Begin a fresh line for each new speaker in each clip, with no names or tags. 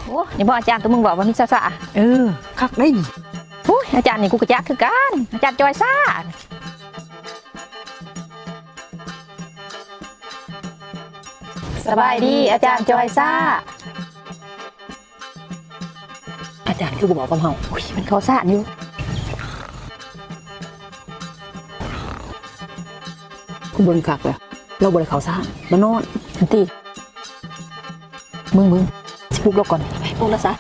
โอ้นี่บอกอาจารย์ตัวมึงบอกว่ามีซาซา
คักได้ดิ
โอ้ยอาจารย์นี่กูกระจักคือกันอาจารย์จอยซ่าสบายดีอาจารย์จอยซ่า
อาจารย์คือบอกกับเฮา
อุ้ยมันเขาซ่าอยู่
คุณเบิ่งคักแล้วเราบ่ได้เข้าซ่านมานอน
ทันทีมึงสิปลุกเราก่อนไปปลุกแล้วซะ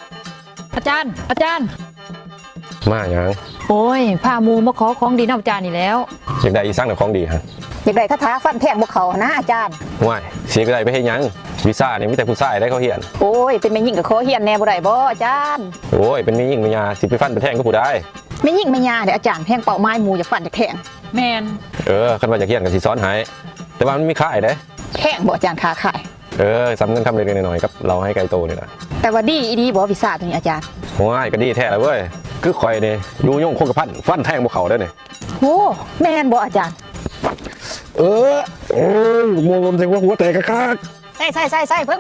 อาจารย์
มาอย่าง
โอ้ยพามูมาขอของดีน้ำอาจารย์นี่แล้ว
อยากได้อีสร้างแต่ของดีฮะ
อยากได้คาถาฟันแทงบวเขานะอาจารย์
ว่ายเสียก็ได้ไปให้ยังวีซ่าเนี่ยมีแต่ผู้ชายได้เขาเหียน
โอ้ยเป็นแม่ยิ่งกับโคเฮียนแน่บ่ได้บ่อาจารย์
โอ้ยเป็นไม่ยิ่งไม่ยาสิไปฟันไปแทงก็ผู้ได้
แม่ยิ่งแม่ยาเดี๋ยวอาจารย์แทงเป่าไม้หมูอยากฟันอยากแทงแมน
คันว่าอยากเหียนกับสิซ้อนหายแต่ว่ามันมีค่ายได้
แทงบ่อาจารย์ขาขาย
สำเงินคำเล็กๆน้อยๆกับเราให้ไกลโตนี่นะ
แต่ว่าดีอีดีบ่วิสาตัวนี้อาจารย์
ว่ายก็ดีแท้เลยเว้ยคือคอยเนี่ยยูยงโคกระพันฟันแทงพวกเขาได้เนี่ย
โอ้แม่นบ่อาจารย์
โอ้ยมองลมเสียงว่าหัวแตกกระคัก
ใส่เพิ่ง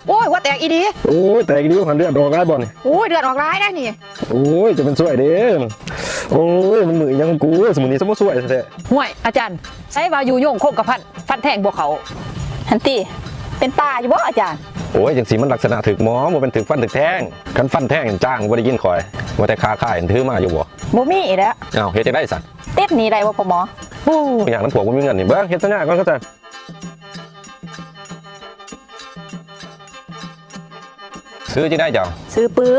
โอ้ยหัวแตกอีดี
โอ้ยแตกดิ้วหันเลือดออกได้บ่เนี่ย
โอ้ยเดือดออกร้ายได้นี่
โอ้ยจะเป็นสวยเด้โอ้ยมันมือยังกูสมุนนี้สมมติสวยแท้
ห่วยอาจารย์ใส่ว่าอยู่โยงโคกกับฟันแทงบวเขาทันทีเป็นป่าอยู่บ่อาจารย์
โอ้ยจังสีมันลักษณะถึกหมอมันเป็นถึกฟันถึกแทงกันฟันแทงจ้างบ่ได้ยินคอยว่าแต่คาค่ายถือมาอยู่บ่
บ่มีอีกแล้ว
อ้าวเฮ็ดจะได้สัตว์
ติดหนีได้บ่พ่อหมอ
โอ้อย่างนั้นผัวบ่มีเงินนี่เบิ่งเฮ็ดซะหน้าก่อนก็จะซื้อจะได้เจ้า
ซื้อปื้อ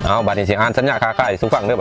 เอาบัดนี้สิอ่านสัญญาคาค่ายสู่ฟังเด้อ